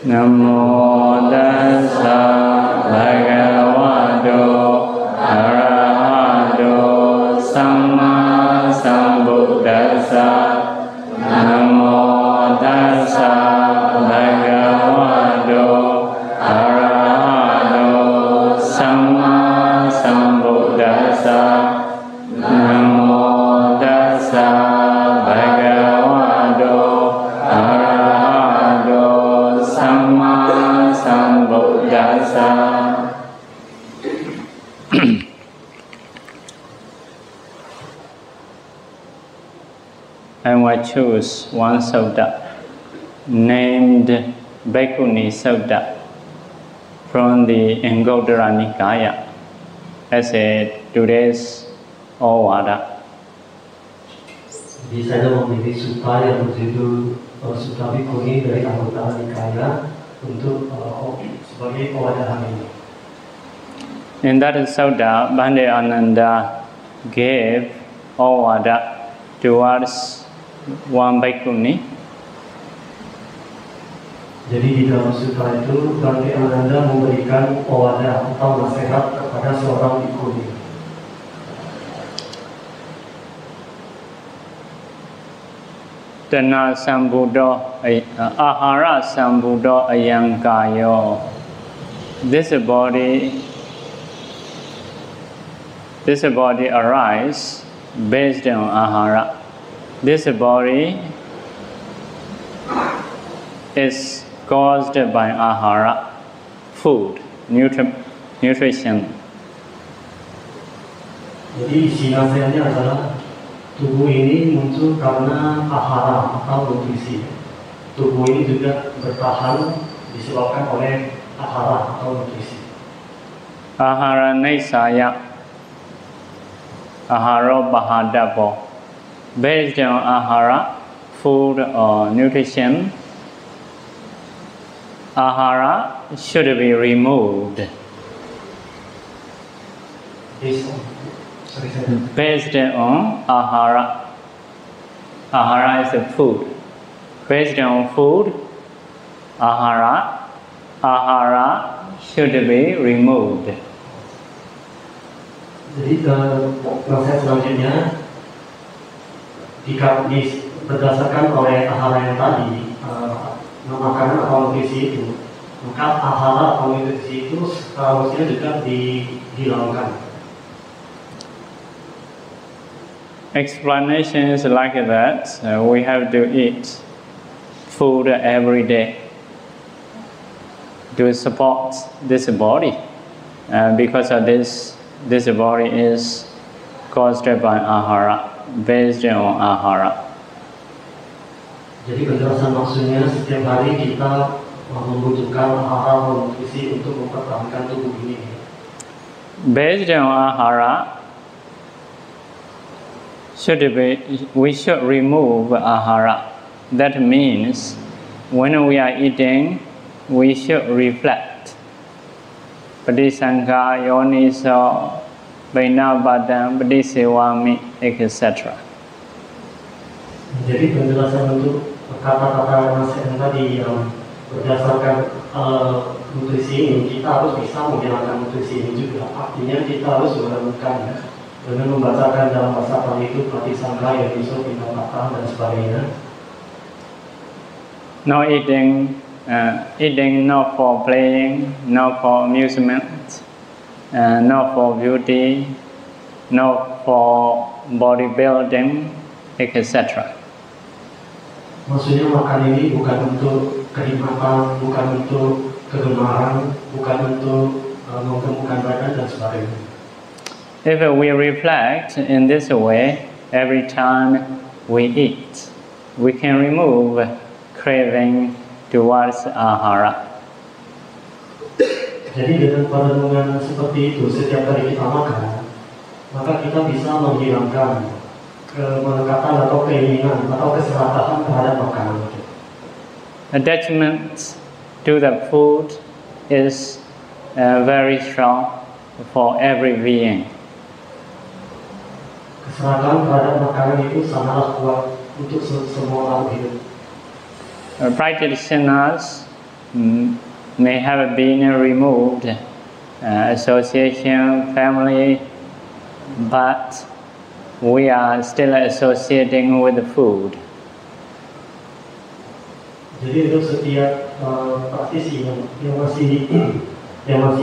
Namo tassa bhagavato arahato samma sambuddhassa. Namo tassa bhagavato arahato samma sambuddhassa. Namo tassa bhagavato arahato samma sambuddhassa. I will choose one sutta named Bhikkhuni Sutta from the Anguttara Nikaya as a today's Ovada. Jadi saya memilih sutta yang berjudul Sutta Bhikkhuni dari Anguttara Nikaya untuk sebagai Ovada hari ini. In that sutta, Bhante Ananda gave Ovada towards one bhikkhuni. Jadi di dalam sutra itu Bhante Ananda memberikan Ovada atau nasihat kepada seorang bhikkhuni. Tana sambuddho ahara sambuddho ayankayo. This body arises based on ahara. This body is caused by ahara, food, nutrition. Jadi isi nasihatnya adalah tubuh ini muncul karena ahara atau nutrisi. Tubuh ini juga bertahan disebabkan oleh ahara atau nutrisi. Ahara naisaya, ahara bahadapo. Based on ahara, food or nutrition, ahara should be removed. Based on ahara, ahara is a food. Based on food, ahara should be removed. Jadi proses selanjutnya jika berdasarkan oleh ahara yang tadi, makanan atau nutrisi itu, maka ahara atau nutrisi itu seharusnya juga dihilangkan. Explanation is like that. We have to eat food every day to support this body, because of this body is caused by ahara, based on ahara. Jadi penjelasan maksudnya setiap hari kita membutuhkan ahara atau nutrisi untuk mempertahankan tubuh ini. Based on ahara, we should remove ahara. That means when we are eating, we should reflect. Padisangka, yoniso, bainabadam, padisewami, etc. Jadi penjelasan untuk kata-kata nasihat tadi yang berdasarkan nutrisi ini, kita harus bisa menghilangkan nutrisi ini juga. Artinya kita harus merenungkan dengan membacakan dalam bahasa Pali itu Pratisangka, Yoniso, Pinapata, dan sebagainya. No eating not for playing, not for amusement, not for beauty, not for bodybuilding, etc. Maksudnya makan ini bukan untuk kenikmatan, bukan untuk kegemaran, bukan untuk menggemukkan badan dan sebagainya. If we reflect in this way, every time we eat, we can remove craving towards ahara. Jadi dengan perenungan seperti itu setiap kali kita makan, maka kita bisa menghilangkan kemelekatan atau keinginan atau keserakahan terhadap makanan itu. Attachment to the food is very strong for every being. Keserakahan terhadap makanan itu sangatlah kuat untuk semua orang hidup. Practitioners may have been removed, association, family, but we are still associating with the food. Jadi untuk setiap praktisi yang masih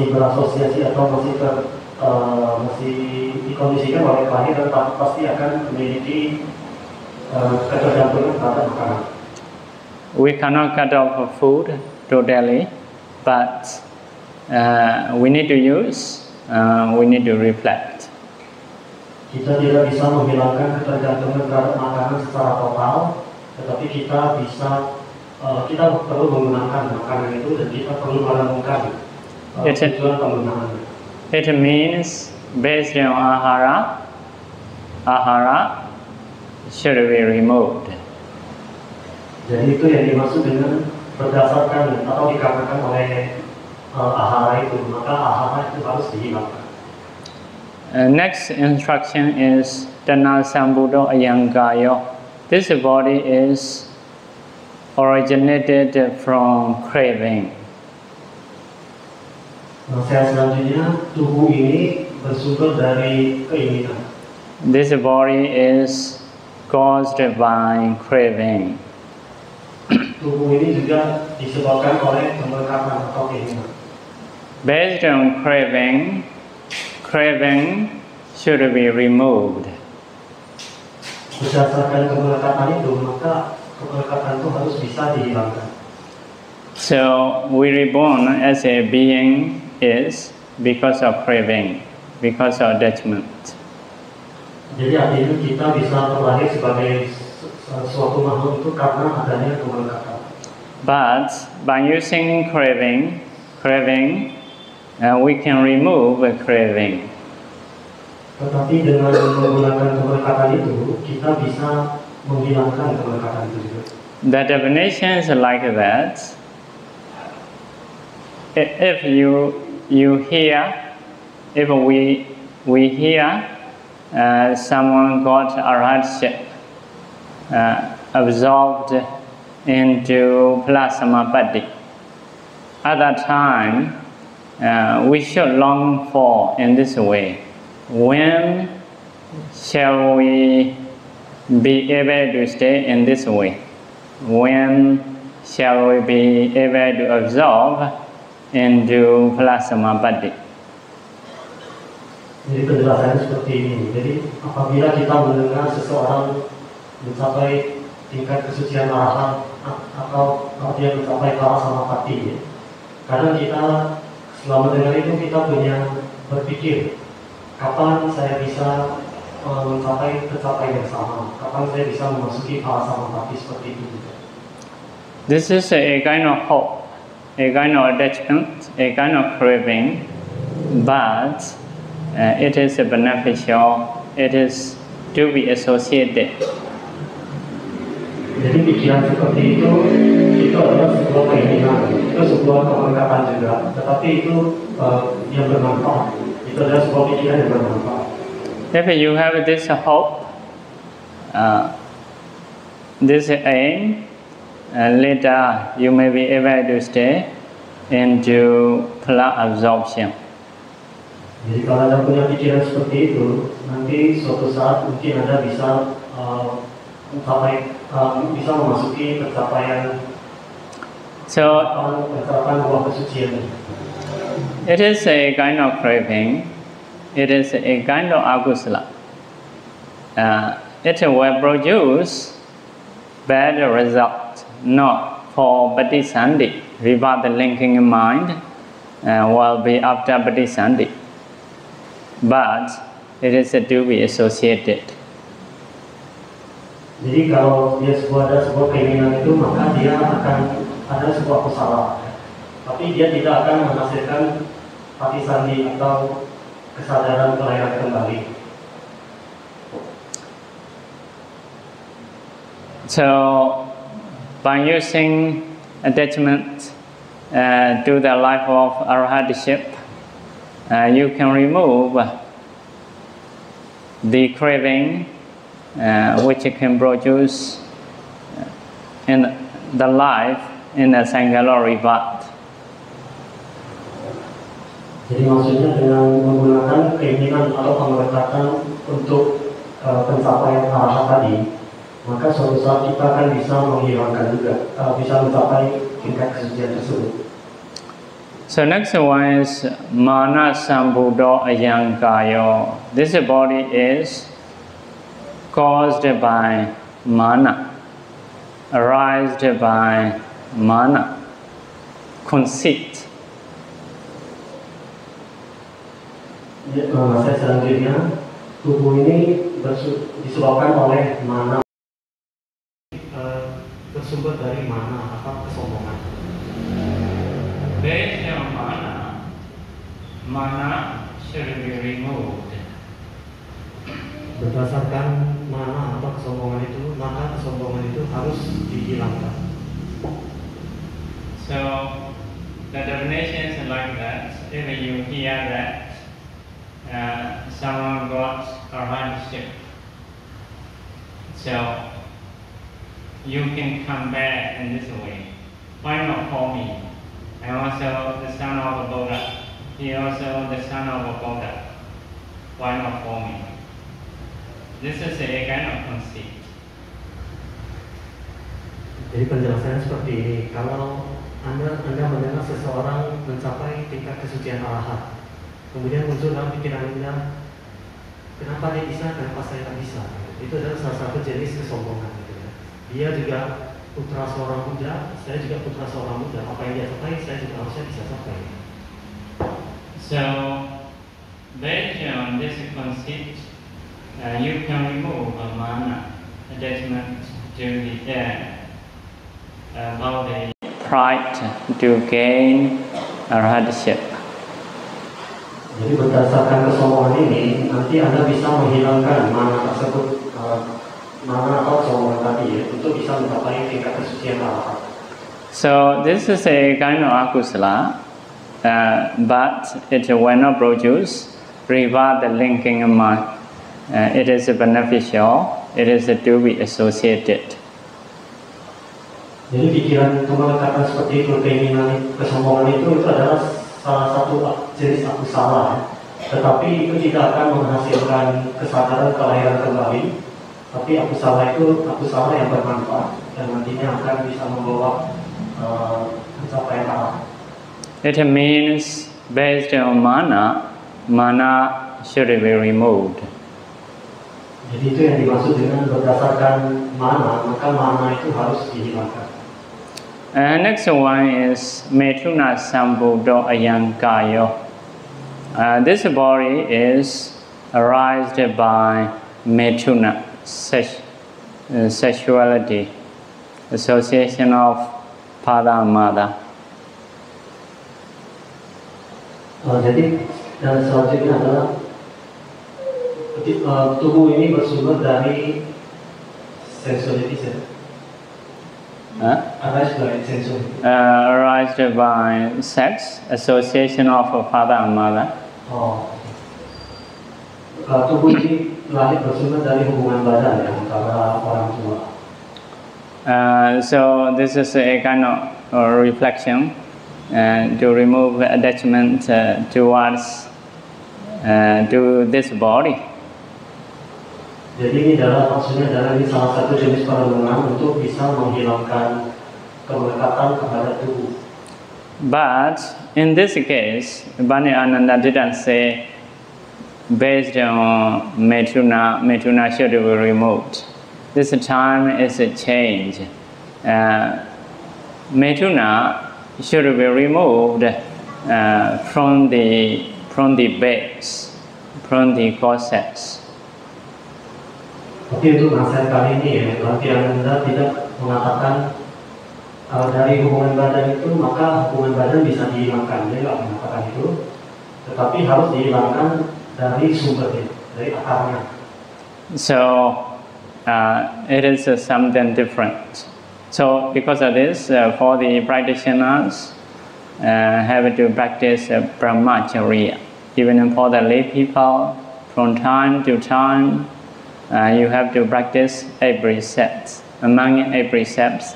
berasosiasi atau masih dikondisikan oleh kelahiran, pasti akan memiliki ketergantungan terhadap makanan. We cannot cut off food totally, but we need to use, we need to reflect. Kita tidak bisa menghilangkan ketergantungan terhadap makanan secara total, tetapi kita perlu menggunakan makanan itu dan kita perlu merenungkan tujuan penggunaannya. It means based on ahara should be removed. Jadi itu yang dimaksud dengan berdasarkan atau dikarenakan oleh ahara itu, maka ahara itu harus dihilangkan. Next instruction is Tana Sambuddho Ayangayo. This body is originated from craving. Nasihat selanjutnya, tubuh ini bersumber dari keinginan. This body is caused by craving. Tubuh ini juga disebabkan oleh kemelekatan atau keinginan. Based on craving should be removed. Berdasarkan kemelekatan itu, maka kemelekatan itu harus bisa dihilangkan. So we reborn as a being is because of craving, because of attachment. Jadi artinya kita bisa terlahir sebagai suatu makhluk itu karena adanya kemelekatan. But by using craving, we can remove craving. Tetapi dengan menggunakan kemelekatan itu, kita bisa menghilangkan kemelekatan itu juga. The definition is like that. If we hear someone got arhatship, absorbed into plasmapati, at that time we should long for in this way. When shall we be able to stay in this way? When shall we be able to absorb into plasmapati? Jadi penjelasannya seperti ini. Jadi apabila kita mendengar seseorang mencapai tingkat kesucian arahat atau dia mencapai palasamapati, ya, kadang kita selama mendengar itu kita punya berpikir, kapan saya bisa mencapai pencapaian yang sama, kapan saya bisa memasuki palasamapati seperti itu. This is a kind of hope, a kind of attachment, a kind of craving, but it is beneficial, it is to be associated. Jadi pikiran seperti itu adalah sebuah keinginan, itu sebuah kemelekatan juga, tetapi itu yang bermanfaat. Itu adalah sebuah pikiran yang bermanfaat. If you have this hope, this aim, later you may be able to stay into plant absorption. Jadi kalau Anda punya pikiran seperti itu, nanti suatu saat mungkin Anda bisa bisa memasuki pencapaian buah kesucian. It is a kind of craving. It is a kind of agusala. It will produce bad result, not for Patisandhi. Rebirth linking mind will be after Patisandhi. But it is to be associated. Jadi kalau dia ada sebuah keinginan itu, maka dia akan ada sebuah kesalahan. Tapi dia tidak akan menghasilkan patisandhi atau kesadaran kelahiran kembali. So by using attachment to the life of arhatship, you can remove the craving which can produce in the life in a Sangalo rebirth. Jadi maksudnya dengan menggunakan keinginan atau pengelekatan untuk pencapaian arahat tadi, maka suatu saat kita akan bisa menghilangkan juga, bisa mencapai tingkat kesucian tersebut. So next one is Mana Sambuddho Ayankayo. This body is caused by mana, arised by mana, conceit. Saya selanjutnya, tubuh ini disebabkan oleh mana, bersumber dari mana atau kesombongan. Based on mana should be removed. Berdasarkan mana atau kesombongan itu, maka kesombongan itu harus dihilangkan. So the definition is like that. If you hear that someone got a hardship, so you can come back in this way. Why not for me? I'm also the son of a Buddha. He also the son of a Buddha. Why not for me? This is a kind of conceit. Jadi penjelasannya seperti ini. Kalau Anda mendengar seseorang mencapai tingkat kesucian arahat, kemudian muncul dalam pikiran Anda, kenapa dia bisa, kenapa saya tak bisa? Itu adalah salah satu jenis kesombongan. Gitu ya. Dia juga putra seorang Buddha, saya juga putra seorang Buddha. Apa yang dia capai, saya juga harusnya bisa capai. So, based on this conceit, you can remove a mana, attachment to the body, pride to gain a hardship. Jadi berdasarkan kesombongan ini, nanti Anda bisa menghilangkan mana tersebut, mana atau kesombongan tadi ya, untuk bisa mencapai tingkat kesucian arahat. So this is a kind of akusala, but it will not produce reward the linking mind. It is beneficial. It is to be associated. Jadi pikiran kemelekatan seperti itu, keinginan kesombongan itu adalah salah satu jenis akusala, tetapi itu tidak akan menghasilkan kesadaran kelahiran kembali. Tapi akusala itu akusala yang bermanfaat dan nantinya akan bisa membawa pencapaian arahat. It means based on mana, mana should be removed. Jadi itu yang dimaksud dengan berdasarkan mana, maka mana itu harus dihilangkan. Next one is Metuna Sambuddho Ayankayo. This body is arised by Metuna, sexuality, association of father and mother. Jadi dan selanjutnya adalah tubuh ini bersumber dari sensualitas. Arised by sex, association of a father and mother. Tubuh ini lahir bersumber dari hubungan badan ya, antara orang tua. So this is a kind of reflection to remove attachment towards to this body. Jadi ini maksudnya adalah ini salah satu jenis perenungan untuk bisa menghilangkan kemelekatan kepada tubuh. But in this case, Bani Ananda didn't say based on Metuna should be removed. This time is a change. Metuna should be removed from the base, from the causes. Tapi untuk nasihat kali ini ya, berarti Anda tidak mengatakan dari hubungan badan itu maka hubungan badan bisa dihilangkan. Dia tidak mengatakan itu, tetapi harus dihilangkan dari sumbernya, dari akarnya. So it is something different. So because of this, for the practitioners have to practice brahmacharya. Even for the lay people, from time to time, you have to practice 8 precepts. Among 8 precepts,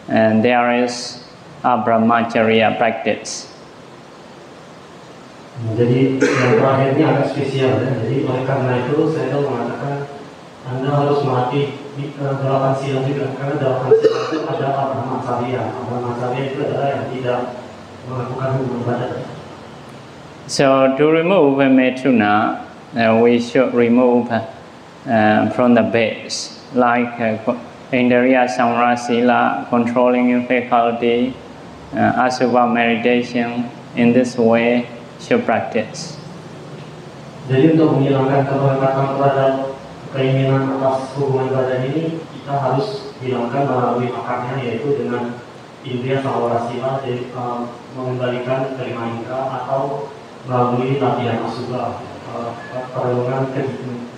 there is a brahmacharya practice. Jadi yang terakhirnya agak spesial ya. Jadi oleh karena itu saya mengatakan Anda harus melatih 8 sila juga, karena 8 sila itu ada Abraham Acharya. Abraham Acharya itu adalah yang tidak melakukan hubungan badan. So to remove Methuna, we should remove from the base, like Indriya Samvara Sila, controlling faculty, Asubha meditation. In this way, should practice. Jadi untuk menghilangkan keterikatan terhadap keinginan atas hubungan badan ini, kita harus hilangkan melalui akarnya, yaitu dengan Indriya Samvara Sila, jadi mengembalikan kelima indera, atau melalui latihan Asubha, perlindungan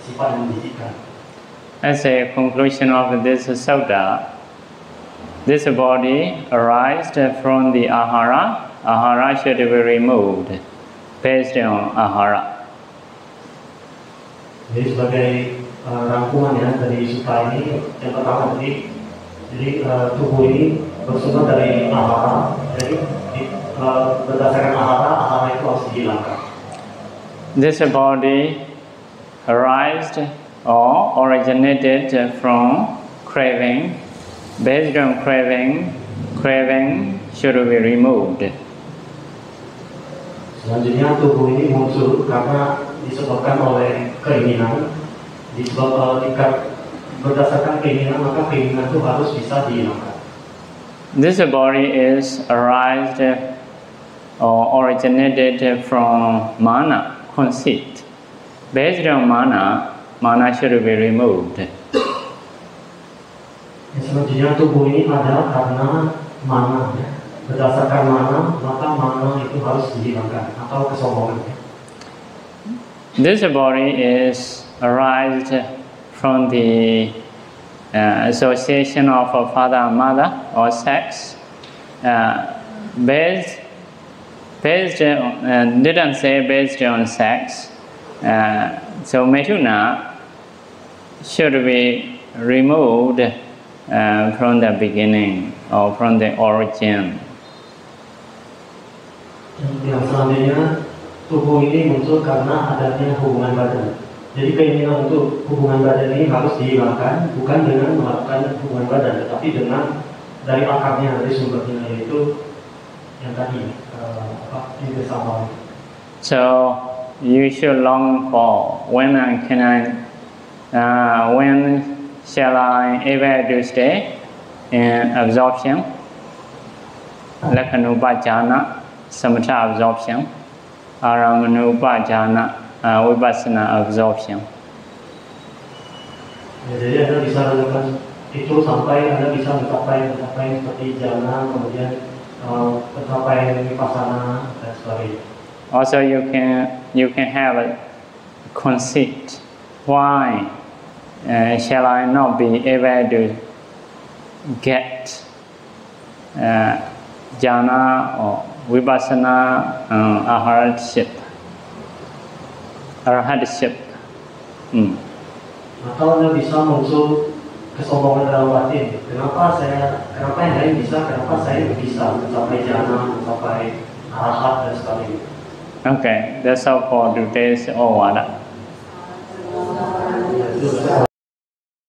sifat yang menjijikan. As a conclusion of this sutta, this body arises from the ahara. Ahara should be removed based on ahara. Jadi sebagai rangkuman ya dari sutta ini, yang pertama tadi, jadi tubuh ini bersumber dari ahara. Jadi berdasarkan ahara itu harus dihilangkan. This body arises or originated from craving. Based on craving should be removed. Selanjutnya tubuh ini muncul karena disebabkan oleh keinginan. Berdasarkan keinginan, maka keinginan itu harus bisa dihilangkan. This body is arised or originated from mana, conceit. Based on mana should be removed. Selanjutnya tubuh ini ada karena mana ya. Berdasarkan mana, maka mana itu harus dihilangkan, atau kesombongan. This body is arised from the association of a father and mother or sex. Didn't say based on sex. So Methuna should be removed from the beginning or from the origin. Yang selanjutnya, tubuh ini muncul karena adanya hubungan badan. Jadi keinginan untuk hubungan badan ini harus dihilangkan, bukan dengan melakukan hubungan badan, tetapi dengan dari akarnya, dari sumbernya, yaitu yang tadi Indriya Samvara. So you should long for when shall I able to stay in absorption, Lakhanupajjhana, samatha absorption, Aramanupajjhana, vipassana absorption. Ya, jadi Anda bisa lakukan itu sampai Anda bisa mencapai seperti jhana, kemudian mencapai vipassana dan sebagainya. Also you can have a conceit. Why shall I not be able to get jhana or vipassana arhatship? Atau Anda bisa muncul kesombongan dalam batin. Kenapa yang lain bisa, kenapa saya bisa mencapai jhana, mencapai arahat dan sebagainya. Okay, that's all for today's Ovada.